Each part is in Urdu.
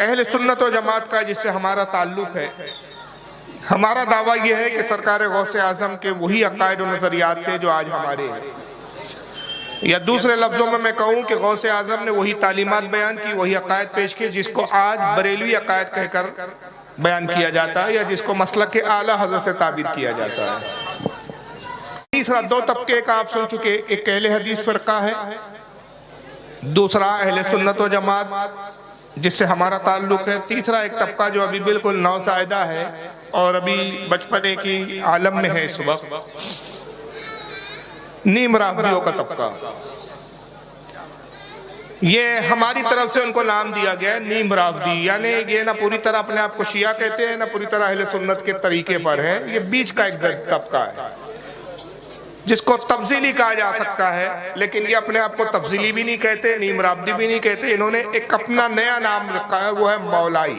اہل سنت و جماعت کا جس سے ہمارا تعلق ہے، ہمارا دعویٰ یہ ہے کہ سرکار غوث اعظم کے وہی عقائد و نظریات تھے جو آج ہمارے ہیں، یا دوسرے لفظوں میں میں کہوں کہ غوث اعظم نے وہی تعلیمات بیان کی، وہی عقائد پیش کی جس کو آج بریلوی عقائد کہہ کر بیان کیا جاتا ہے، یا جس کو مسلک اعلیٰ حضرت سے تعبیر کیا جاتا ہے۔ تیسرا دو طبقے کا آپ سن چکے، ایک اہل حدیث فرقہ ہے، دوسرا اہل سنت و جماعت جس سے ہمارا تعلق ہے، تیسرا ایک طبقہ جو ابھی بالکل نوزائیدہ ہے اور ابھی بچپنے کی عالم میں ہے اس وقت، نیم رافضیوں کا طبقہ۔ یہ ہماری طرف سے ان کو نام دیا گیا ہے نیم رافضی، یعنی یہ نہ پوری طرح اپنے آپ کو شیعہ کہتے ہیں نہ پوری طرح اہل سنت کے طریقے پر ہے، یہ بیچ کا ایک طبقہ ہے جس کو تفضیلی کہا جا سکتا ہے، لیکن یہ اپنے آپ کو تفضیلی بھی نہیں کہتے، نیم رافضی بھی نہیں کہتے، انہوں نے ایک اپنا نیا نام رکھا ہے، وہ ہے مولائی۔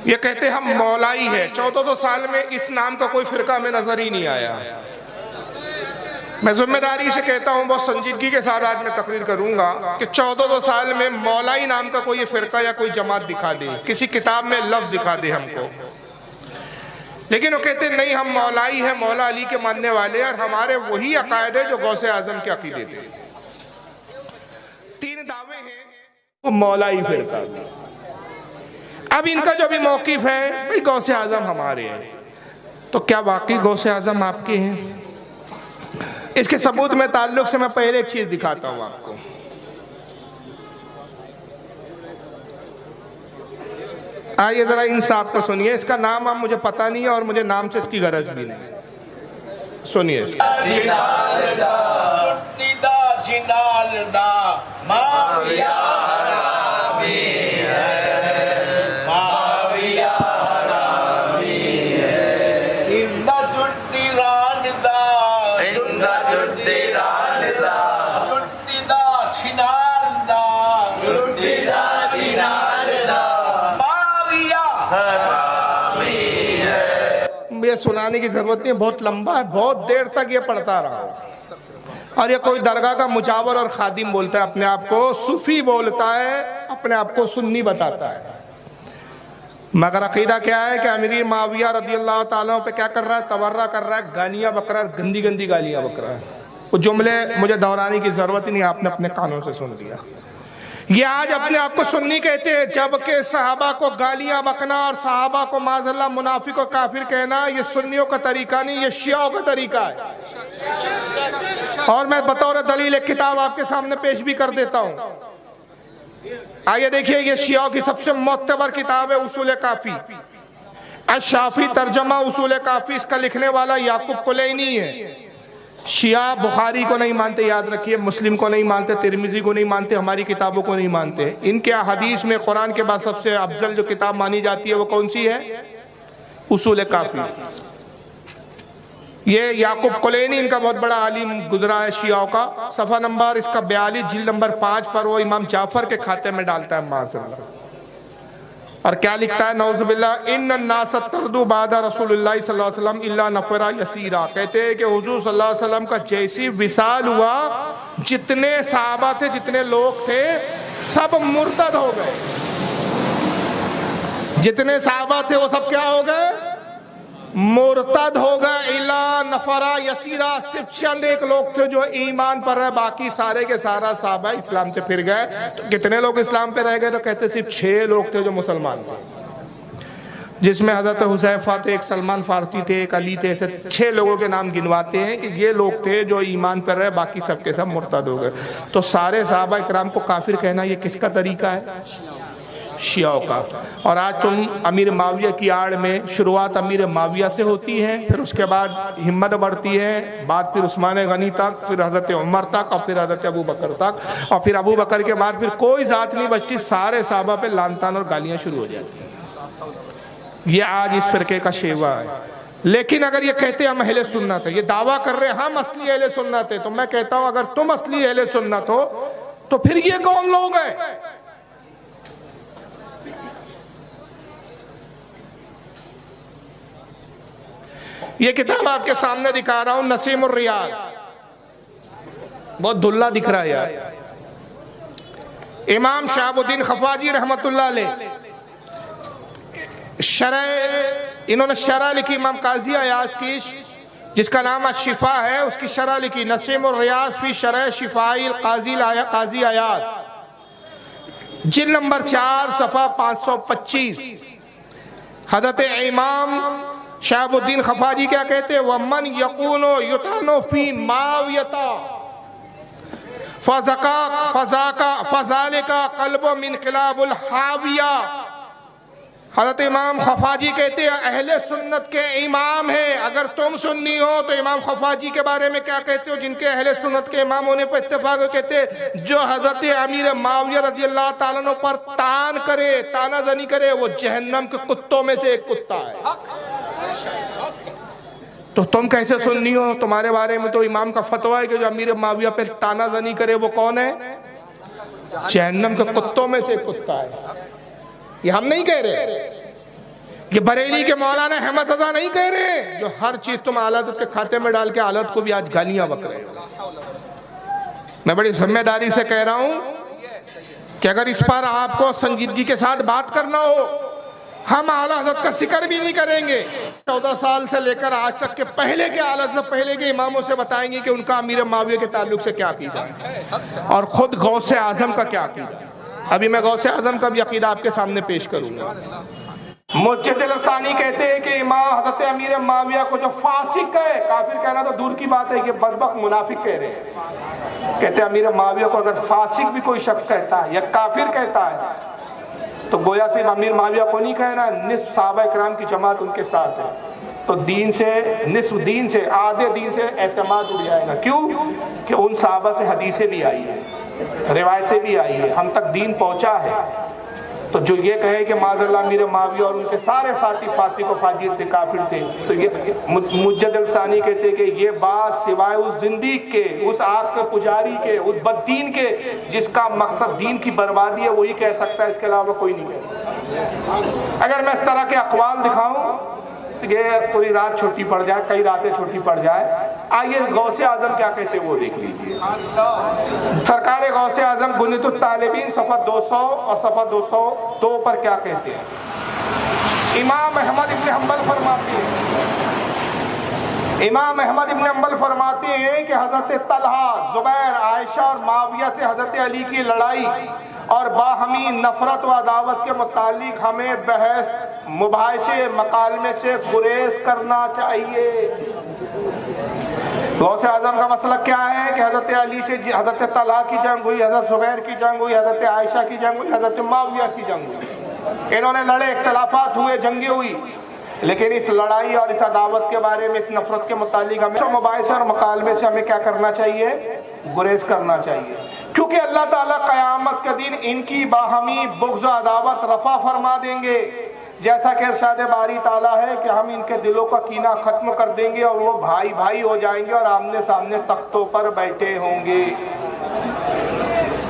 یہ کہتے ہم مولائی ہے۔ 1400 سال میں اس نام کا کوئی فرقہ میں نظر ہی نہیں آیا۔ میں ذمہ داری سے کہتا ہوں، بہت سنجیدگی کے ساتھ آج میں تقریر کروں گا کہ 1400 سال میں مولائی نام کا کوئی فرقہ یا کوئی جماعت دکھا دے، کسی کتاب میں لفظ دکھا دے ہم کو، لیکن وہ کہتے نہیں ہم مولائی ہیں، مولا علی کے ماننے والے، اور ہمارے وہی عقائد ہیں جو غوث اعظم کے عقیدے تھے۔ 3 دعوے ہیں وہ مولائی فرقہ۔ اب ان کا جو بھی موقف ہے بھئی غوث اعظم ہمارے ہیں، تو کیا واقعی غوث اعظم آپ کے ہیں؟ اس کے ثبوت میں تعلق سے میں پہلے ایک چیز دکھاتا ہوں آپ کو۔ آئیے ذرا ان صاحب کو سنیے، اس کا نام آپ مجھے پتہ نہیں ہے اور مجھے نام سے اس کی غرض بھی نہیں، سنیے اس کا۔ یہ سنانے کی ضرورت نہیں، بہت لمبا ہے، بہت دیر تک یہ پڑھتا رہا، اور یہ کوئی درگاہ کا مجاور اور خادم بولتا ہے اپنے آپ کو، صوفی بولتا ہے، اپنے آپ کو سنی بتاتا ہے، مگر عقیدہ کیا ہے کہ امیر معاویہ رضی اللہ تعالیٰ پہ کیا کر رہا ہے؟ تورع کر رہا ہے، گالیاں بک رہا ہے، گندی گندی گالیاں بک رہا ہے۔ وہ جملے مجھے دہرانے کی ضرورت ہی نہیں، آپ نے اپنے کانوں سے سن لیا۔ یہ آج اپنے آپ کو سنی کہتے ہیں، جبکہ صحابہ کو گالیاں بکنا اور صحابہ کو معاذ اللہ منافق و کافر کہنا یہ سنیوں کا طریقہ نہیں، یہ شیعوں کا طریقہ ہے۔ اور میں بطور دلیل ایک کتاب آپ کے سامنے پیش بھی کر دیتا ہوں۔ آئیے دیکھیے، یہ شیعوں کی سب سے معتبر کتاب ہے اصول کافی، الشافی ترجمہ اصول کافی، اس کا لکھنے والا یعقوب کلینی ہے۔ شیعہ بخاری کو نہیں مانتے، یاد رکھیے، مسلم کو نہیں مانتے، ترمذی کو نہیں مانتے، ہماری کتابوں کو نہیں مانتے۔ ان کے حدیث میں قرآن کے بعد سب سے افضل جو کتاب مانی جاتی ہے وہ کون سی ہے؟ اصول کافی۔ یہ یعقوب کلینی ان کا بہت بڑا عالم گزرا ہے شیعوں کا، صفحہ نمبر اس کا 42 جلد نمبر 5 پر وہ امام جعفر کے کھاتے میں ڈالتا ہے معاذ اللہ، اور کیا لکھتا ہے؟ نعوذ باللہ، ان الناس تردو بعد رسول اللہ صلی اللہ علیہ وسلم الا نفرا یسیرا، کہتے ہیں کہ حضور صلی اللہ علیہ وسلم کا جیسی وصال ہوا، جتنے صحابہ تھے، جتنے لوگ تھے، سب مرتد ہو گئے۔ جتنے صحابہ تھے وہ سب کیا ہو گئے؟ مرتد ہو گئے۔ الا نفرا یسیرا، صرف چند ایک لوگ تھے جو ایمان پر رہے، باقی سارے کے سارا صحابہ اسلام سے پھر گئے۔ تو کتنے لوگ اسلام پہ رہ گئے؟ تو کہتے صرف 6 لوگ تھے جو مسلمان تھے، جس میں حضرت حذیفہ تھے، ایک سلمان فارسی تھے، ایک علی تھے، 6 لوگوں کے نام گنواتے ہیں کہ یہ لوگ تھے جو ایمان پر رہے، باقی سب کے سب مرتد ہو گئے۔ تو سارے صحابہ اکرام کو کافر کہنا یہ کس کا طریقہ ہے؟ شیعوں کا۔ اور آج تم امیر معاویہ کی آڑ میں، شروعات امیر معاویہ سے ہوتی ہے، پھر اس کے بعد ہمت بڑھتی ہے، بعد پھر عثمان غنی تک، پھر حضرت عمر تک، اور پھر حضرت ابو بکر تک، اور پھر ابو بکر کے بعد پھر کوئی ذات نہیں بچتی، سارے صحابہ پہ لعن طعن اور گالیاں شروع ہو جاتی ہیں۔ یہ آج اس فرقے کا شیوا ہے۔ لیکن اگر یہ کہتے ہیں ہم اہل سنت ہیں، یہ دعویٰ کر رہے ہیں ہم اصلی اہل سنت ہیں، تو میں کہتا ہوں اگر تم اصلی اہل سنت ہو تو پھر یہ کون لوگ ہیں؟ یہ کتاب آپ کے سامنے دکھا رہا ہوں، نسیم الریاض، بہت دھلا دکھ رہا ہے یار۔ امام شہاب الدین خفاجی رحمت اللہ علیہ انہوں نے شرح لکھی امام قاضی ایاز کی، جس کا نام الشفا ہے، اس کی شرح لکھی نسیم الریاض فی شرح شفائی قاضی ایاز، جلد نمبر 4 صفحہ 525۔ حضرت امام شہاب الدین خفاجی کیا کہتے ہیں؟ وَمَنْ يَقُونُ يُطَعْنُ فِي مَعْوِيَةَ فَذَلِكَ قَلْبُ مِنْ قِلَابُ الْحَاوِيَةِ۔ حضرت امام خفاجی کہتے ہیں اہل سنت کے امام ہیں۔ اگر تم سنی ہو تو امام خفاجی کے بارے میں کیا کہتے ہو؟ جن کے اہل سنت کے امام ہونے پر اتفاق ہو، کہتے ہیں جو حضرت امیر معاویہ رضی اللہ تعالیٰ عنہ پر تان کرے، تانہ زنی کرے، وہ جہنم کے کتوں میں سے ایک کتا ہے۔ تو تم کیسے سنی ہو؟ تمہارے بارے میں تو امام کا فتویٰ ہے کہ جو امیر معاویہ پر تانہ زنی کرے وہ کون ہے؟ جہنم کے کتوں میں سے ایک کتا ہے۔ یہ ہم نہیں کہہ رہے، یہ بریلی کے مولانا احمد رضا نہیں کہہ رہے، جو ہر چیز تم آلات کے کھاتے میں ڈال کے آلات کو بھی آج گالیاں بک رہے ہو۔ میں بڑی ذمہ داری سے کہہ رہا ہوں کہ اگر اس پر آپ کو سنجیدگی کے ساتھ بات کرنا ہو، ہم اعلیٰ حضرت کا ذکر بھی نہیں کریں گے۔ 14 سال سے لے کر آج تک کے پہلے کے اعلیٰ حضرت پہلے کے اماموں سے بتائیں گے کہ ان کا امیر معاویہ کے تعلق سے کیا عقیدہ ہے اور خود غوث اعظم کا کیا عقیدہ ہے۔ ابھی میں غوث اعظم کا بھی عقیدہ آپ کے سامنے پیش کروں گا۔ مجد الثانی کہتے ہیں کہ امام حضرت امیر معاویہ کو جو فاسق ہے، کافر کہنا تو دور کی بات ہے، یہ بدبخت منافق کہہ رہے ہیں۔ کہتے ہیں امیر معاویہ کو اگر فاسق بھی کوئی شخص کہتا ہے یا کافر کہتا ہے تو گویا صرف امیر معاویہ کو نہیں کہنا، نصف صحابہ اکرام کی جماعت ان کے ساتھ ہے۔ تو دین سے، نصف دین سے، آدھے دین سے اعتماد اڑ جائے گا۔ کیوں؟ کہ ان صحابہ سے حدیثیں بھی آئی ہیں، روایتیں بھی آئی ہیں، ہم تک دین پہنچا ہے۔ تو جو یہ کہے کہ معاذ اللہ امیر معاویہ اور ان کے سارے ساتھی فاسق و فاجر تھے، کافر تھے، تو یہ مجد الثانی کہتے ہیں کہ یہ بات سوائے اس زندیق کے، اس آگ کے پجاری کے، اس بددین کے جس کا مقصد دین کی بربادی ہے، وہی کہہ سکتا ہے، اس کے علاوہ کوئی نہیں کہہ۔ اگر میں اس طرح کے اقوال دکھاؤں یہ پوری رات چھوٹی پڑ جائے، کئی راتیں چھوٹی پڑ جائے۔ آئیے غوث اعظم کیا کہتے ہیں وہ دیکھ لیجیے۔ سرکار غوث اعظم بنیۃ الطالبین صفحہ 200 اور صفحہ 202 پر کیا کہتے ہیں؟ امام احمد ابن حنبل فرماتے ہیں، امام احمد ابن حنبل فرماتے ہیں کہ حضرت طلحہ، زبیر، عائشہ اور معاویہ سے حضرت علی کی لڑائی اور باہمی نفرت و عداوت کے متعلق ہمیں بحث، مباحثے، مکالمے سے گریز کرنا چاہیے۔ غوث اعظم کا مسئلہ کیا ہے کہ حضرت علی سے حضرت طلحہ کی جنگ ہوئی، حضرت زبیر کی جنگ ہوئی، حضرت عائشہ کی جنگ ہوئی، حضرت معاویہ کی جنگ ہوئی۔ انہوں نے لڑے، اختلافات ہوئے، جنگیں ہوئی، لیکن اس لڑائی اور اس عداوت کے بارے میں، اس نفرت کے متعلق ہمیں مباحثے اور مکالمے سے ہمیں کیا کرنا چاہیے؟ گریز کرنا چاہیے، کیونکہ اللہ تعالیٰ قیامت کے دن ان کی باہمی بغض و عداوت رفع فرما دیں گے، جیسا کہ ارشاد باری تعالیٰ ہے کہ ہم ان کے دلوں کا کینہ ختم کر دیں گے اور وہ بھائی بھائی ہو جائیں گے اور آمنے سامنے تختوں پر بیٹھے ہوں گے۔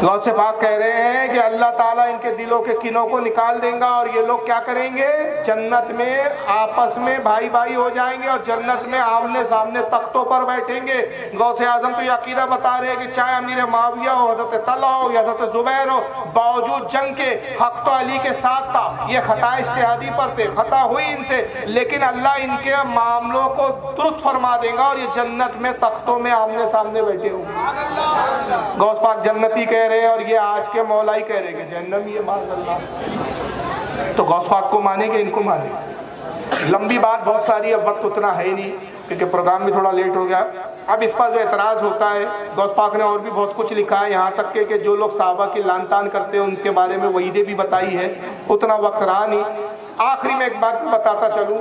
غوث پاک کہہ رہے ہیں کہ اللہ تعالیٰ ان کے دلوں کے کینوں کو نکال دیں گا اور یہ لوگ کیا کریں گے؟ جنت میں آپس میں بھائی بھائی ہو جائیں گے اور جنت میں آمنے سامنے تختوں پر بیٹھیں گے۔ غوث اعظم تو یہ عقیدہ بتا رہے ہیں کہ چاہے امیر معاویہ ہو، حضرت طلحہ ہو یا حضرت زبیر ہو، باوجود جنگ کے حق تو علی کے ساتھ تھا، یہ خطا اجتہادی پر تھے، خطا ہوئی ان سے، لیکن اللہ ان کے معاملوں کو درست فرما دے گا اور یہ جنت میں تختوں میں آمنے سامنے بیٹھے ہوں گے۔ غوث پاک جنتی کہہ رہے ہیں اور یہ آج کے مولا ہی کہہ رہے ہیں کہ جہنم یہ معاذ اللہ۔ تو غوث پاک کو مانیں گے، ان کو مانیں گے؟ لمبی بات بہت ساری، اب وقت اتنا ہے نہیں کیونکہ پروگرام بھی تھوڑا لیٹ ہو گیا۔ اب اس پر جو اعتراض ہوتا ہے، غوث پاک نے اور بھی بہت کچھ لکھا ہے، یہاں تک کہ جو لوگ صحابہ کی لعن طعن کرتے ہیں ان کے بارے میں وعیدیں بھی بتائی ہے، اتنا وقت رہا نہیں۔ آخری میں ایک بات بتاتا چلوں،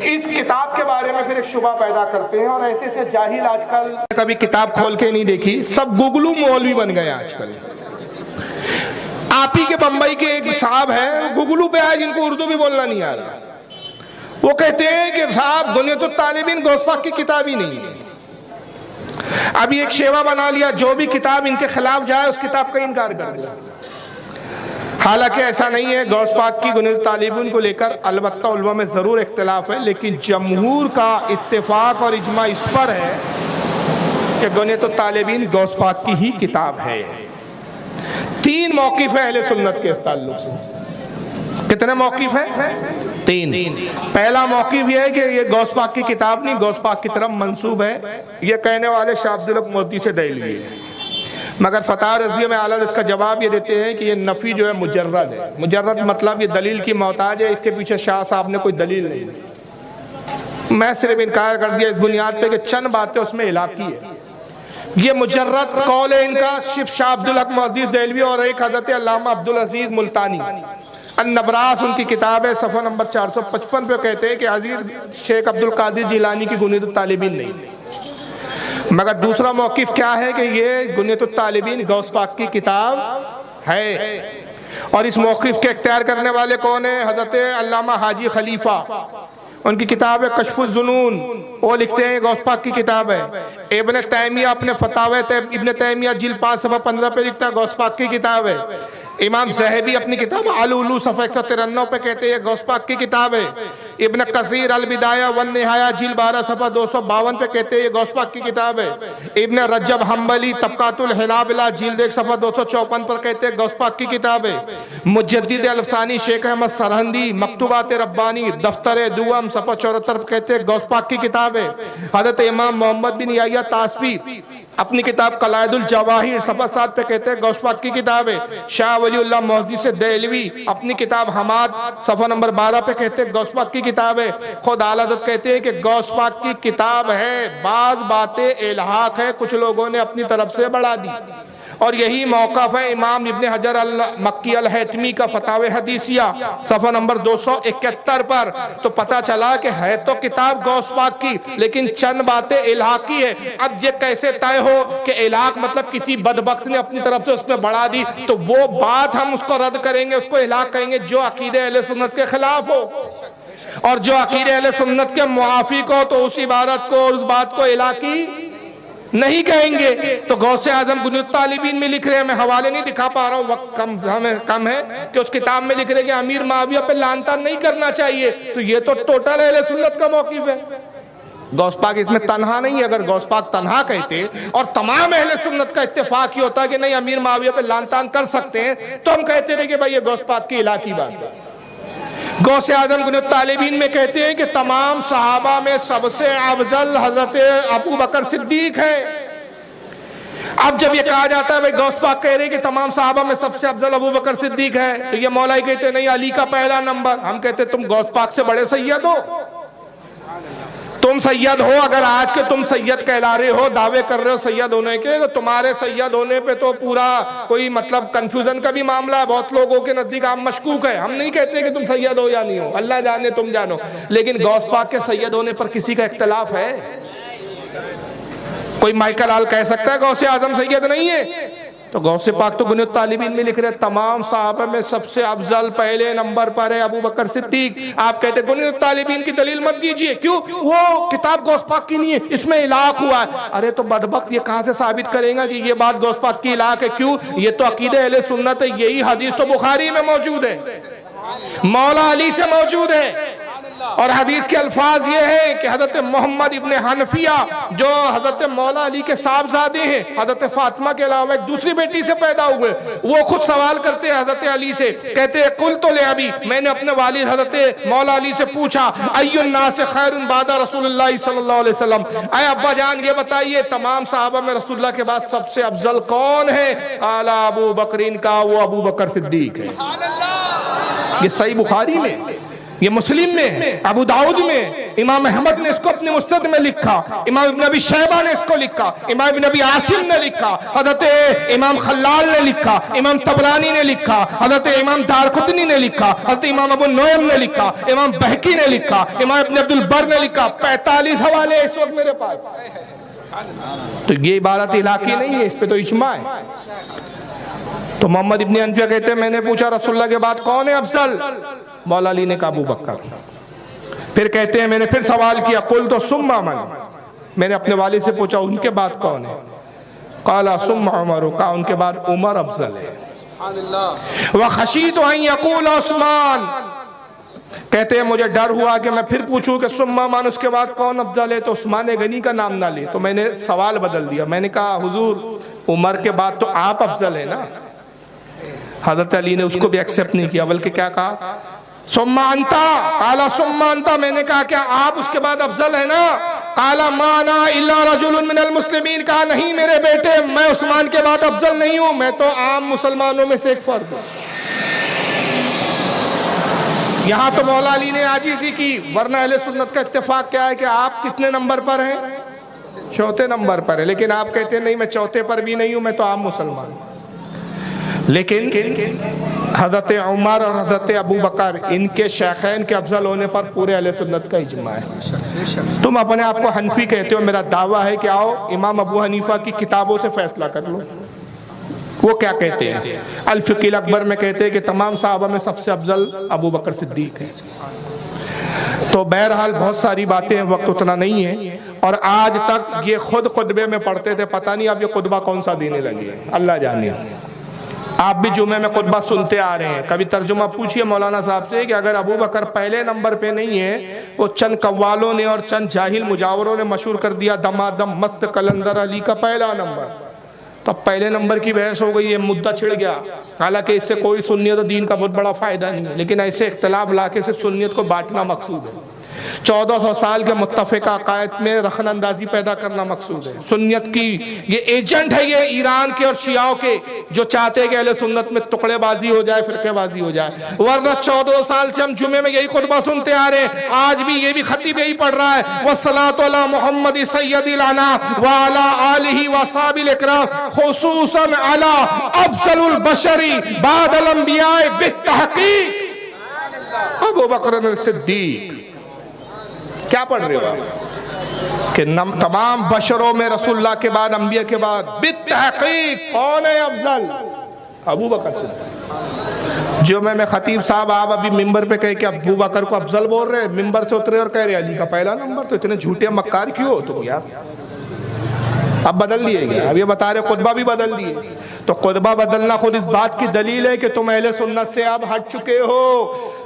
اس کتاب کے بارے میں پھر ایک شبہ پیدا کرتے ہیں اور ایسے سے جاہل آج کل کبھی کتاب کھول کے نہیں دیکھی، سب گوگلو مولوی بن گئے آج کل۔ آپ ہی کے بمبئی کے ایک صاحب ہیں، گوگلو پہ آئے، جن کو اردو بھی بولنا نہیں آ رہا، وہ کہتے ہیں کہ صاحب بنیۃ الطالبین غوث پاک کی کتاب ہی نہیں ہے۔ ابھی ایک شیوا بنا لیا، جو بھی کتاب ان کے خلاف جائے اس کتاب کا انکار کر دیا۔ حالانکہ ایسا نہیں ہے، غوث پاک کی بنیۃ الطالبین کو لے کر البتہ علماء میں ضرور اختلاف ہے، لیکن جمہور کا اتفاق اور اجماع اس پر ہے کہ بنیۃ الطالبین غوث پاک کی ہی کتاب ہے۔ تین موقف ہے اہل سنت کے اس تعلق سے. کتنے موقف ہیں؟ تین. پہلا موقف یہ ہے کہ یہ غوث پاک کی کتاب نہیں، غوث پاک کی طرف منسوب ہے. یہ کہنے والے شاہ عبدالحق مودودی سے دہلوی ہے، مگر فتح رضیہ میں اعلیٰ اس کا جواب یہ دیتے ہیں کہ یہ نفی جو ہے مجرد ہے. مجرد مطلب یہ دلیل کی محتاج ہے، اس کے پیچھے شاہ صاحب نے کوئی دلیل نہیں دی. میں صرف انکار کر دیا اس بنیاد پہ کہ چند باتیں اس میں علاقی ہے. یہ مجرد قول ہے ان کا، صرف شاہ عبدالحق مودودی دہلوی اور ایک حضرت علامہ عبدالعزیز ملتانی النبراس ان کی کتاب ہے، صفحہ نمبر 455 پہ کہتے ہیں کہ عزیز شیخ عبدالقادر جیلانی کی گنیت الطالبین نہیں. مگر دوسرا موقف کیا ہے کہ یہ گنیت الطالبین غوث پاک کی کتاب ہے، اور اس موقف کے اختیار کرنے والے کون ہیں؟ حضرت علامہ حاجی خلیفہ. ان کی کتاب ہے کشف الظنون، وہ لکھتے ہیں غوث پاک کی کتاب ہے. ابن تیمیہ اپنے فتاوی ابن تیمیہ جلد 5 صفحہ 15 پہ لکھتا ہے غوث پاک کی کتاب ہے. امام زہبی اپنی کتاب العلو صفحہ 193 پہ کہتے ہیں یہ غوث پاک کی کتاب ہے. ابن کثیر البدایہ والنہایہ جلد 12 صفحہ 252 پہ کہتے ہیں یہ غوث پاک کی کتاب ہے. ابن رجب حنبلی طبقات الحنابلہ جلد 1 صفحہ 254 پر کہتے ہیں غوث پاک کی کتاب ہے. مجدد الفسانی شیخ احمد سرہندی مکتوبات ربانی دفتر دوم صفحہ 74 پہ کہتے ہیں غوث پاک کی کتاب ہے. حضرت امام محمد بن یحییٰ تاسفی اپنی کتاب قلائد الجواہر صفحہ 7 پہ کہتے ہیں غوث پاک کی کتاب ہے. شاہ ولی اللہ مودودی سے دہلوی اپنی کتاب حماد صفحہ نمبر 12 پہ کہتے ہیں غوث پاک کی کتاب ہے. خود اعلیٰ حضرت کہتے ہیں کہ غوث پاک کی کتاب ہے، بعض باتیں الحاق ہے، کچھ لوگوں نے اپنی طرف سے بڑھا دی. اور یہی موقف ہے امام ابن حجر المکی الحیتمی کا فتاوی حدیثیہ صفحہ نمبر 271 پر. تو پتہ چلا کہ ہے تو کتاب غوث پاک کی، لیکن چند باتیں الحاقی ہے. اب یہ کیسے طے ہو کہ الحاق مطلب کسی بدبخت نے اپنی طرف سے اس میں بڑھا دی؟ تو وہ بات ہم اس کو رد کریں گے، اس کو الحاق کہیں گے جو عقیدہ اہل سنت کے خلاف ہو، اور جو عقیدہ اہل سنت کے موافق ہو تو اس عبارت کو اور اس بات کو الحاقی نہیں کہیں گے. تو غوث اعظم گنیت الطالبین میں لکھ رہے ہیں، میں حوالے نہیں دکھا پا رہا ہوں، وقت کم ہے، کہ اس کتاب میں لکھ رہے ہیں کہ امیر معاویہ پہ لعن طعن نہیں کرنا چاہیے. تو یہ تو ٹوٹل اہل سنت کا موقف ہے. غوث پاک اس میں تنہا نہیں ہے. اگر غوث پاک تنہا کہتے اور تمام اہل سنت کا اتفاق ہی ہوتا کہ نہیں امیر معاویہ پہ لعن طعن کر سکتے ہیں، تو ہم کہتے تھے کہ بھائی یہ غوث پاک کی علاقی بات ہے. غوث اعظم گنیت الطالبین میں کہتے ہیں کہ تمام صحابہ میں سب سے افضل حضرت ابو بکر صدیق ہے. اب جب یہ کہا جاتا ہے بھائی غوث پاک کہہ رہے ہیں کہ تمام صحابہ میں سب سے افضل ابو بکر صدیق ہے، تو یہ مولائی کہتے ہیں نہیں علی کا پہلا نمبر. ہم کہتے ہیں تم غوث پاک سے بڑے سید ہو، تم سید ہو. اگر آج کے تم سید کہلا رہے ہو، دعوے کر رہے ہو سید ہونے کے، تو تمہارے سید ہونے پہ تو پورا کوئی مطلب کنفیوژن کا بھی معاملہ ہے. بہت لوگوں کے نزدیک آپ مشکوک ہے. ہم نہیں کہتے کہ تم سید ہو یا نہیں ہو، اللہ جانے تم جانو. لیکن غوث پاک کے سید ہونے پر کسی کا اختلاف ہے؟ کوئی مائیکل آل کہہ سکتا ہے غوث اعظم سید نہیں ہے؟ تو غوث پاک تو گنیت الطالبین میں لکھ رہے تمام صحابہ میں سب سے افضل پہلے نمبر پر ہے ابو بکر صدیق. آپ کہتے ہیں گنیت الطالبین کی دلیل مت دیجئے، کیوں؟ وہ کتاب غوث پاک کی نہیں ہے، اس میں الحاق ہوا ہے. ارے تو بدبخت یہ کہاں سے ثابت کریں گا کہ یہ بات غوث پاک کی الحاق ہے؟ کیوں؟ یہ تو عقیدہ اہل سنت ہے. یہی حدیث تو بخاری میں موجود ہے، مولا علی سے موجود ہے. اور حدیث کے الفاظ یہ ہیں کہ حضرت محمد ابن حنفیہ جو حضرت مولا علی کے صاحبزادے ہیں، حضرت فاطمہ کے علاوہ ایک دوسری بیٹی سے پیدا ہوئے، وہ خود سوال کرتے ہیں حضرت علی سے، کہتے ہیں قلت لأبی، میں نے اپنے والد حضرت مولا علی سے پوچھا ای الناس خیر بعد رسول اللہ صلی اللہ علیہ وسلم، اے ابا جان یہ بتائیے تمام صحابہ میں رسول اللہ کے بعد سب سے افضل کون ہے؟ قال ابو بکرین، کا وہ ابو بکر صدیق ہے. یہ صحیح بخاری میں، یہ مسلم میں، ابو داؤد میں، امام احمد نے اس کو اپنے مسند میں لکھا، امام ابن ابی شیبہ نے اس کو لکھا، امام ابن ابی عاصم نے لکھا، حضرت امام خلال نے لکھا، امام طبرانی نے لکھا، حضرت امام دارقطنی نے لکھا، حضرت امام ابو نعیم نے لکھا، امام بہقی نے لکھا، امام ابن عبد البر نے لکھا. 45 حوالے اس وقت میرے پاس. تو یہ عبارت علاقی نہیں ہے، اس پہ تو اجماع ہے. تو محمد ابن حنفیہ کہتے ہیں میں نے پوچھا رسول اللہ کے بعد کون ہے افضل؟ مولا علی نے کہا ابو بکر. پھر کہتے ہیں میں نے پھر سوال کیا قلت ثم من، میں نے اپنے والد سے پوچھا ان کے بعد کون ہے؟ قال ثم عمر، کہا ان کے بعد عمر افضل ہے. وخشیت ان یقول عثمان، کہتے ہیں مجھے ڈر ہوا کہ میں پھر پوچھوں کہ ثم من اس کے بعد کون افضل ہے، تو عثمان غنی کا نام نہ لے. تو میں نے سوال بدل دیا، میں نے کہا حضور عمر کے بعد تو آپ افضل ہے نا. حضرت علی نے اس کو بھی ایکسیپٹ نہیں کیا، بلکہ کیا کہا؟ ثم انتا، قال ثم انتا، میں نے کہا کیا آپ اس کے بعد افضل ہے نا؟ قال ما انا الا رجل من المسلمین، کہا نہیں میرے بیٹے، میں عثمان کے بعد افضل نہیں ہوں، میں تو عام مسلمانوں میں سے ایک فرد ہوں۔ یہاں تو مولا علی نے عاجزی کی، ورنہ اہل سنت کا اتفاق کیا ہے کہ آپ کتنے نمبر پر ہیں؟ چوتھے نمبر پر ہے، لیکن آپ کہتے ہیں نہیں میں چوتھے پر بھی نہیں ہوں، میں تو عام مسلمان ہوں۔ لیکن حضرت عمر اور حضرت ابو بکر ان کے شیخین کے افضل ہونے پر پورے اہل سنت کا اجماع ہے۔ تم اپنے آپ کو حنفی کہتے ہو، میرا دعویٰ ہے کہ آؤ امام ابو حنیفہ کی کتابوں سے فیصلہ کر لو۔ وہ کیا کہتے ہیں؟ الفقہ الاکبر میں کہتے ہیں کہ تمام صحابہ میں سب سے افضل ابو بکر صدیق ہے۔ تو بہرحال بہت ساری باتیں ہیں، وقت اتنا نہیں ہے، اور آج تک یہ خود خطبے میں پڑھتے تھے، پتہ نہیں اب یہ خطبہ کون سا دینے لگے، اللہ جانے۔ آپ بھی جمعے میں خطبہ سنتے آ رہے ہیں، کبھی ترجمہ پوچھئے مولانا صاحب سے کہ اگر ابو بکر پہلے نمبر پہ نہیں ہے، وہ چند قوالوں نے اور چند جاہل مجاوروں نے مشہور کر دیا دمادم مست قلندر علی کا پہلا نمبر، تو اب پہلے نمبر کی بحث ہو گئی، یہ مدعا چھڑ گیا۔ حالانکہ اس سے کوئی سنیت و دین کا بہت بڑا فائدہ نہیں ہے، لیکن ایسے اختلاف لا کے سے سنیت کو بانٹنا مقصود ہے۔ 1400 سال کے متفقہ عقائد میں رخن اندازی پیدا کرنا مقصود ہے۔ سنت کی یہ ایجنٹ ہے، یہ ایران کے اور شیعوں کے، جو چاہتے ہیں کہ اہل سنت میں ٹکڑے بازی ہو جائے، فرقے بازی ہو جائے۔ ورنہ 1400 سال سے ہم جمعے میں یہی خطبہ سنتے آ رہے ہیں، آج بھی یہ بھی خطیب یہی پڑھ رہا ہے، وَالصَّلَاةُ عَلَى مُحَمَّدِ سَيِّدِ الْأَنَامِ وَعَلَى آلِهِ وَأَصْحَابِهِ الْإِكْرَامِ خُصُوصًا عَلَى أَفْضَلِ الْبَشَرِ بَعْدَ الْأَنْبِيَاءِ بِالتَّحْقِیق ابو بکر صدیق۔ کیا پڑھ رہے ہو کہ تمام بشروں میں رسول اللہ کے بعد، انبیاء کے بعد بالتحقیق کون ہے افضل؟ ابو بکر صدیق۔ جو میں خطیب صاحب آپ ابھی ممبر پہ کہے کہ ابو بکر کو افضل بول رہے، ممبر سے اترے اور کہہ رہے علی کا پہلا نمبر، تو اتنے جھوٹے مکار کیوں ہو تم یار؟ اب بدل دیے گئے، اب یہ بتا رہے خطبہ بھی بدل دیے، تو خطبہ بدلنا خود اس بات کی دلیل ہے کہ تم اہل سنت سے اب ہٹ چکے ہو۔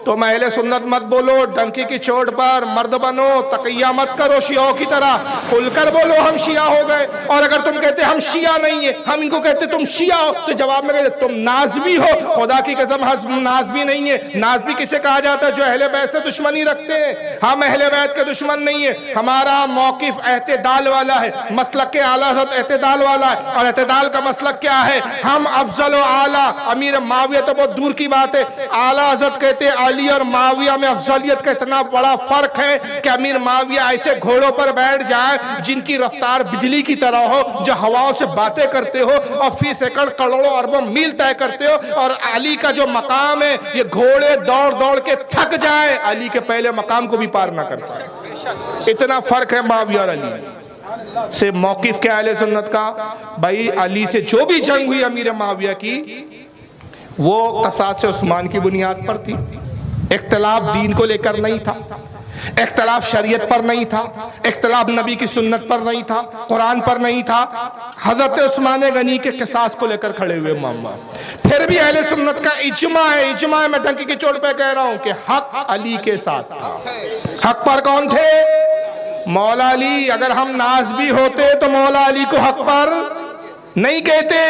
تم اہل سنت مت بولو ڈنکی کی چوٹ پر، مرد بنو، تقیہ مت کرو شیعوں کی طرح، کھل کر بولو ہم شیعہ ہو گئے۔ اور اگر تم کہتے ہم شیعہ نہیں ہیں، ہم ان کو کہتے تم شیعہ ہو، تو جواب میں کہتے تم نازبی ہو۔ خدا کی قسم ہم نازبی نہیں ہیں۔ نازبی کسے کہا جاتا ہے؟ جو اہل بیت سے دشمنی رکھتے ہیں۔ ہم اہل بیت کے دشمن نہیں ہیں، ہمارا موقف اعتدال والا ہے، مسلک اعلیٰ حضرت اعتدال والا ہے، اور اعتدال کا مسلک کیا ہے؟ ہم افضل و اعلیٰ، امیر معاویہ تو بہت دور کی بات ہے، اعلیٰ حضرت کہتے ہیں علی اور معاویہ میں افضلیت کا اتنا بڑا فرق ہے کہ امیر معاویہ ایسے گھوڑوں پر بیٹھ جائیں جن کی رفتار بجلی کی طرح ہو، جو ہواؤں سے باتیں کرتے ہو اور فی سیکنڈ کروڑوں اربوں میل طے کرتے ہو، اور علی کا جو مقام ہے یہ گھوڑے دوڑ دوڑ کے تھک جائیں، علی کے پہلے مقام کو بھی پار نہ کر پائے۔ اتنا فرق ہے معاویہ اور علی سے۔ موقف کیا اہل سنت کا؟ بھائی علی سے جو بھی جنگ ہوئی امیر معاویہ کی، وہ قصاص عثمان کی بنیاد پر تھی، اختلاف دین کو لے کر نہیں تھا، اختلاف شریعت پر نہیں تھا، اختلاف نبی کی سنت پر نہیں تھا، قرآن پر نہیں تھا، حضرت عثمان غنی کے قصاص کو لے کر کھڑے ہوئے معاملہ۔ پھر بھی اہل سنت کا اجماع ہے، اجماع ہے، میں ڈنکی کی چوٹ پہ کہہ رہا ہوں کہ حق علی کے ساتھ تھا۔ حق پر کون تھے؟ مولا علی۔ اگر ہم نازبی ہوتے تو مولا علی کو حق پر نہیں کہتے۔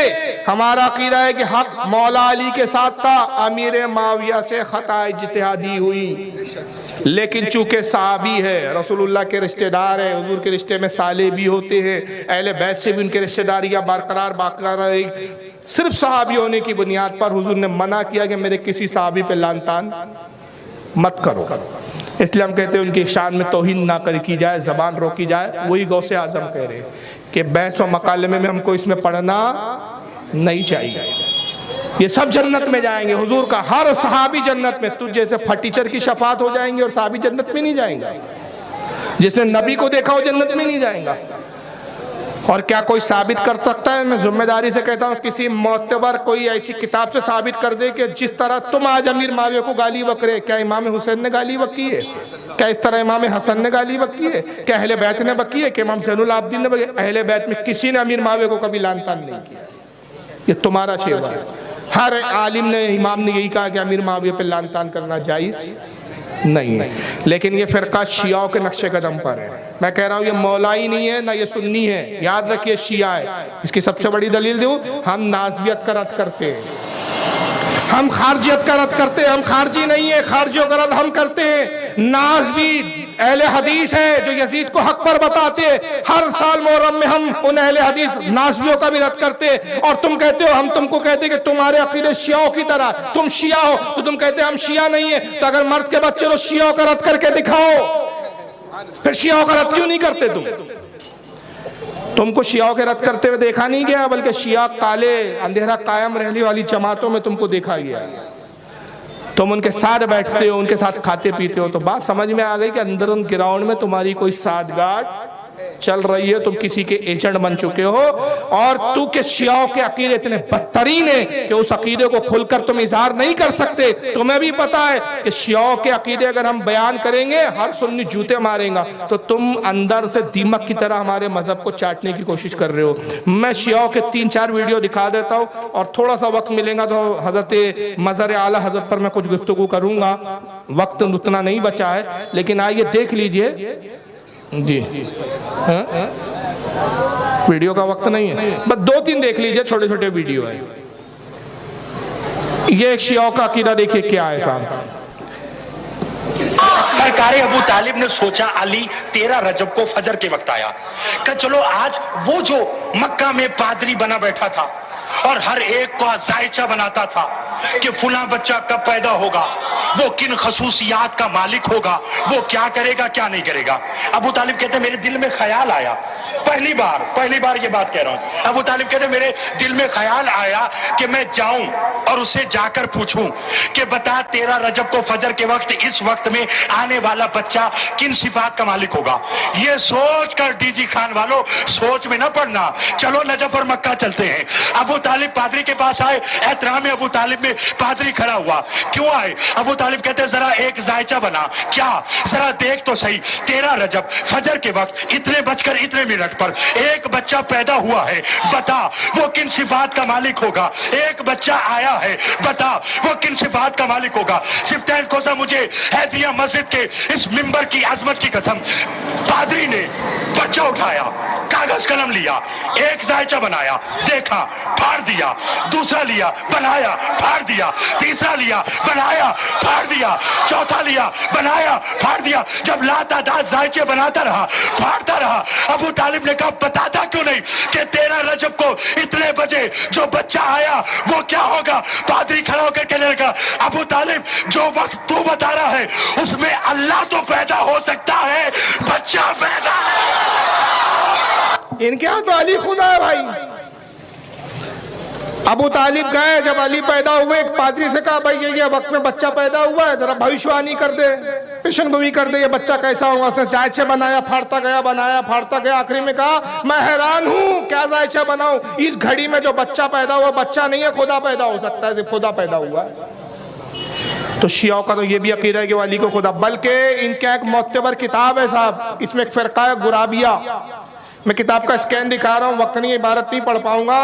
ہمارا عقیدہ ہے کہ حق مولا علی کے ساتھ تھا، امیر معاویہ سے خطا اجتہادی ہوئی، لیکن چونکہ صحابی ہے، رسول اللہ کے رشتہ دار ہے، حضور کے رشتے میں صالح بھی ہوتے ہیں، اہل بیت سے بھی ان کے رشتہ داریاں برقرار رہی، صرف صحابی ہونے کی بنیاد پر حضور نے منع کیا کہ میرے کسی صحابی پہ لعن طعن مت کرو۔ اس لیے ہم کہتے ہیں ان کی شان میں توہین نہ کی جائے، زبان روکی جائے۔ وہی غوث اعظم کہہ رہے کہ بحث و مکالمے میں ہم کو اس میں پڑھنا نہیں چاہیے۔ یہ سب جنت میں جائیں گے، حضور کا ہر صحابی جنت میں۔ تجھ جیسے پھٹیچر کی شفاعت ہو جائیں گے اور صحابی جنت میں نہیں جائیں گا، جس نے نبی کو دیکھا وہ جنت میں نہیں جائیں گا۔ اور کیا کوئی ثابت کر سکتا ہے؟ میں ذمہ داری سے کہتا ہوں کسی معتبر کوئی ایسی کتاب سے ثابت کر دے کہ جس طرح تم آج امیر معاویہ کو گالی بکرے، کیا امام حسین نے گالی بکی ہے؟ کیا اس طرح امام حسن نے گالی بکی ہے؟ کیا اہل بیت نے بکی ہے؟ کہ امام زین العابدین نے بکی؟ اہل بیت میں کسی نے امیر معاویہ کو کبھی لعن طعن نہیں کیا۔ یہ تمہارا شیوا ہے۔ ہر عالم نے، امام نے یہی کہا کہ امیر معاویہ پہ لعن طعن کرنا جائز نہیں ہے، لیکن یہ فرقہ شیعوں کے نقش قدم پر ہے۔ میں کہہ رہا ہوں یہ مولائی نہیں ہے، نہ یہ سنی ہے، یاد رکھیے شیعہ ہے۔ اس کی سب سے بڑی دلیل دوں، ہم نازبیت کا رد کرتے ہیں۔ ہم خارجیت کا رد کرتے ہیں، ہم خارجی نہیں ہیں، خارجیوں کا رد ہم کرتے ہیں۔ ناز بھی اہل حدیث ہے جو یزید کو حق پر بتاتے ہیں، ہر سال محرم میں ہم ان اہل حدیث نازبیوں کا بھی رد کرتے ہیں۔ اور تم کہتے ہو، ہم تم کو کہتے ہیں کہ تمہارے عقیدے شیعوں کی طرح، تم شیعہ ہو تو تم کہتے ہیں ہم شیعہ نہیں ہیں، تو اگر مرد کے بچے لو شیعوں کا رد کر کے دکھاؤ، پھر شیعوں کا رد کیوں نہیں کرتے تم کو شیعوں کے رد کرتے ہوئے دیکھا نہیں گیا، بلکہ شیعہ کالے اندھیرا قائم رہنے والی جماعتوں میں تم کو دیکھا گیا۔ تم ان کے ساتھ بیٹھتے ہو، ان کے ساتھ کھاتے پیتے ہو، تو بات سمجھ میں آ گئی کہ اندر ان گراؤنڈ میں تمہاری کوئی ساتھ چل رہی ہے، تم کسی کے ایجنٹ بن چکے ہو۔ اور تو کہ شیعوں کے عقیدے اتنے بدترین ہیں کہ اس عقیدے کو کھل کر تم اظہار نہیں کر سکتے۔ تمہیں بھی پتا ہے کہ شیعوں کے عقیدے اگر ہم بیان کریں گے ہر سنی جوتے ماریں گا، تو تم اندر سے دیمک کی طرح ہمارے مذہب کو چاٹنے کی کوشش کر رہے ہو۔ میں شیعوں کے 3-4 ویڈیو دکھا دیتا ہوں، اور تھوڑا سا وقت ملے گا تو حضرت مظہر اعلیٰ حضرت پر میں کچھ گفتگو کروں گا، وقت اتنا نہیں بچا ہے، لیکن آئیے دیکھ لیجئے۔ جی ویڈیو کا وقت نہیں ہے، بس 2-3 دیکھ لیجئے، چھوٹے چھوٹے ویڈیو ہیں۔ یہ ایک شیعوں کا عقیدہ دیکھیے کیا ہے صاحب۔ سرکار ابو طالب نے سوچا علی 13 رجب کو فجر کے وقت آیا کہ چلو آج وہ جو مکہ میں پادری بنا بیٹھا تھا اور ہر ایک کو ذائچہ بناتا تھا کہ فلاں بچہ کب پیدا ہوگا، وہ کن خصوصیات کا مالک ہوگا، وہ کیا کرے گا کیا نہیں کرے گا، ابو طالب کہتے ہیں میرے دل میں خیال آیا، پہلی بار یہ بات کہہ رہا ہوں، ابو طالب کہتے ہیں میرے دل میں خیال آیا کہ میں جاؤں اور اسے جا کر پوچھوں کہ بتا 13 رجب کو فجر کے وقت اس وقت میں آنے والا بچہ کن صفات کا مالک ہوگا۔ یہ سوچ کر ڈی جی خان والوں سوچ میں نہ پڑنا، چلو نجف اور مکہ چلتے ہیں۔ ابو طالب پادری کے پاس آئے، احترام ابو طالب میں پادری کھڑا ہوا، کیوں آئے؟ ابو طالب کہتے ہیں ذرا ایک ذائچہ بنا، کیا؟ ذرا دیکھ تو صحیح، 13 رجب فجر کے وقت اتنے بج کر اتنے منٹ پر ایک بچہ پیدا ہوا ہے، بتا وہ کن صفات کا مالک ہوگا۔ ایک بچہ آیا ہے، بتا وہ کن صفات کا مالک ہوگا۔ سفتین کوزہ مجھے حیدیہ مسجد کے اس ممبر کی عظمت کی قسم، پادری نے بچہ اٹھایا، کاغذ قلم لیا، ایک ذائچہ بنایا، دیکھا، پھاڑ دیا، دوسرا لیا، بنایا، پھاڑ دیا، تیسرا لیا، بنایا، پھاڑ دیا، چوتھا لیا، بنایا، پھاڑ دیا۔ جب لاتعداد ذائچے بناتا رہا، پھاڑتا رہا، ابو طالب نے کہا بتاتا کیوں نہیں کہ 13 رجب کو اتنے بجے جو بچہ آیا وہ کیا ہوگا؟ پادری کھڑا ہو کر کہنے لگا ابو طالب جو وقت تو بتا رہا ہے اس میں اللہ تو پیدا ہو سکتا ہے، بچہ پیدا ان کے ہاں تو علی خدا ہے بھائی۔ ابو طالب گئے، جب علی پیدا ہوئے ایک پادری سے کہا بھائی یہ وقت میں بچہ پیدا ہوا ہے، ذرا بھوشوانی کر دے، پیشن گوئی کر دے، یہ بچہ کیسا ہوگا۔ اس نے ذائچے بنایا، پھاڑتا گیا، بنایا، پھاڑتا گیا، آخری میں کہا میں حیران ہوں کیا ذائچہ بناؤں، اس گھڑی میں جو بچہ پیدا ہوا بچہ نہیں ہے، خدا پیدا ہو سکتا ہے، خدا پیدا ہوا ہے۔ تو شیعوں کا تو یہ بھی عقیدہ ہے کہ وہ علی کو خدا، بلکہ ان کا ایک معتبر کتاب ہے صاحب، اس میں ایک فرقہ ہے غرابیہ، میں کتاب کا اسکین دکھا رہا ہوں، وقت نہیں، عبارت نہیں پڑھ پاؤں گا۔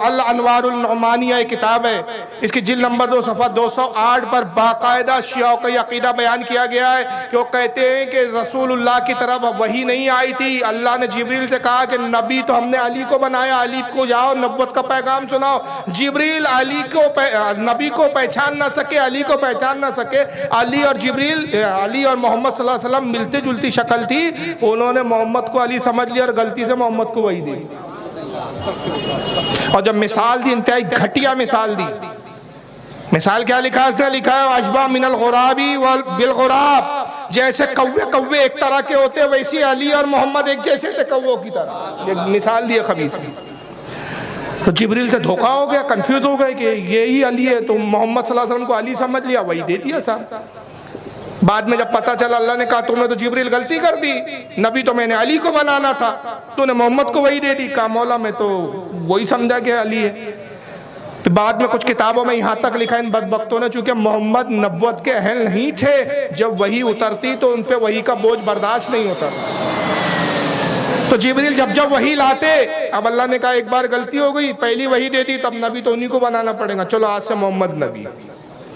الانوار النعمانیہ ایک کتاب ہے، اس کی جلد نمبر 2 صفحہ 208 پر باقاعدہ شیعوں کا یہ عقیدہ بیان کیا گیا ہے کہ وہ کہتے ہیں کہ رسول اللہ کی طرف وحی نہیں آئی تھی، اللہ نے جبریل سے کہا کہ نبی تو ہم نے علی کو بنایا، علی کو جاؤ نبوت کا پیغام سناؤ۔ جبریل نبی کو پہچان نہ سکے، علی کو پہچان نہ سکے، علی اور محمد صلی اللہ علیہ وسلم ملتے جلتی شکل تھی، انہوں نے محمد کو علی سمجھ لیا اور غلطی سے محمد کو وہی دی، اور جب مثال دی انتہائی گھٹیا مثال دی۔ مثال کیا لکھا ہے؟ اس نے لکھا ہے اشباہ من الغرابی بالغراب، جیسے کوے ایک طرح کے ہوتے ویسی علی اور محمد ایک جیسے تھے کووں کی طرح، ایک مثال دی ہے خبیث کی۔ تو جبریل سے دھوکا ہو گیا، کنفیوز ہو گئے کہ یہی علی ہے، تو محمد صلی اللہ علیہ وسلم کو علی سمجھ لیا، وہی دے دیا صاحب۔ بعد میں جب پتا چلا اللہ نے کہا تم نے تو جبریل غلطی کر دی، نبی تو میں نے علی کو بنانا تھا، تو نے محمد کو وہی دے دی، کہا مولا میں تو وہی سمجھا کہ علی ہے۔ تو بعد میں کچھ کتابوں میں یہاں تک لکھا ان بدبختوں نے چونکہ محمد نبوت کے اہل نہیں تھے، جب وہی اترتی تو ان پہ وہی کا بوجھ برداشت نہیں ہوتا، تو جبریل جب وہی لاتے، اب اللہ نے کہا ایک بار غلطی ہو گئی، پہلی وہی دے دی، تب نبی تو انہی کو بنانا پڑے گا، چلو آج سے محمد نبی،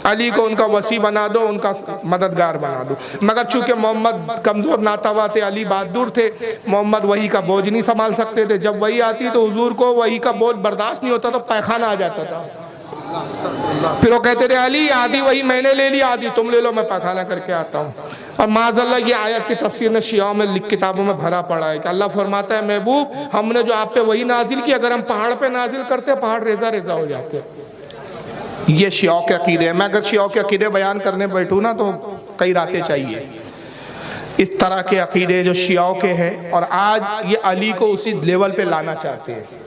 علی کو ان کا وسیع بنا دو، ان کا مددگار بنا دو۔ مگر چونکہ محمد کمزور ناتوا تھے، علی بہادر تھے، محمد وہی کا بوجھ نہیں سنبھال سکتے تھے، جب وہی آتی تو حضور کو وہی کا بوجھ برداشت نہیں ہوتا تو پیخانہ آ جاتا تھا۔ پھر وہ کہتے رہے علی آدھی وہی میں نے لے لی، آدھی تم لے لو، میں پاخانہ کر کے آتا ہوں۔ اور معاذ اللہ یہ آیت کی تفسیر نے شیعوں میں کتابوں میں بھرا پڑا ہے کہ اللہ فرماتا ہے محبوب ہم نے جو آپ پہ وہی نازل کی، اگر ہم پہاڑ پہ نازل کرتے پہاڑ ریزہ ریزہ ہو جاتے۔ یہ شیعوں کے عقیدے ہیں۔ میں اگر شیعوں کے عقیدے بیان کرنے بیٹھوں نا تو کئی راتیں چاہیے۔ اس طرح کے عقیدے جو شیعوں کے ہیں، اور آج یہ علی کو اسی لیول پہ لانا چاہتے ہیں۔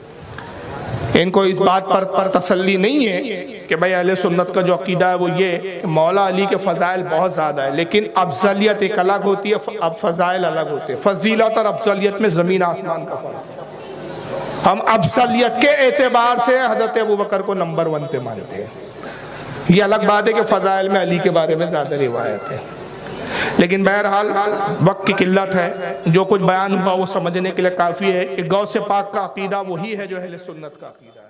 ان کو اس بات پر تسلی نہیں ہے کہ بھئی اہل سنت کا جو عقیدہ ہے وہ یہ کہ مولا علی کے فضائل بہت زیادہ ہے، لیکن افضلیت ایک الگ ہوتی ہے، اب فضائل الگ ہوتے ہیں۔ فضیلت اور افضلیت میں زمین آسمان کا فرق ہے۔ ہم افضلیت کے اعتبار سے حضرت ابوبکر کو نمبر 1 پہ مانتے ہیں۔ یہ الگ بات ہے کہ فضائل میں علی کے بارے میں زیادہ روایت ہے، لیکن بہرحال وقت کی قلت ہے، جو کچھ بیان ہوا وہ سمجھنے کے لیے کافی ہے کہ غوث پاک کا عقیدہ وہی ہے جو اہل سنت کا عقیدہ ہے۔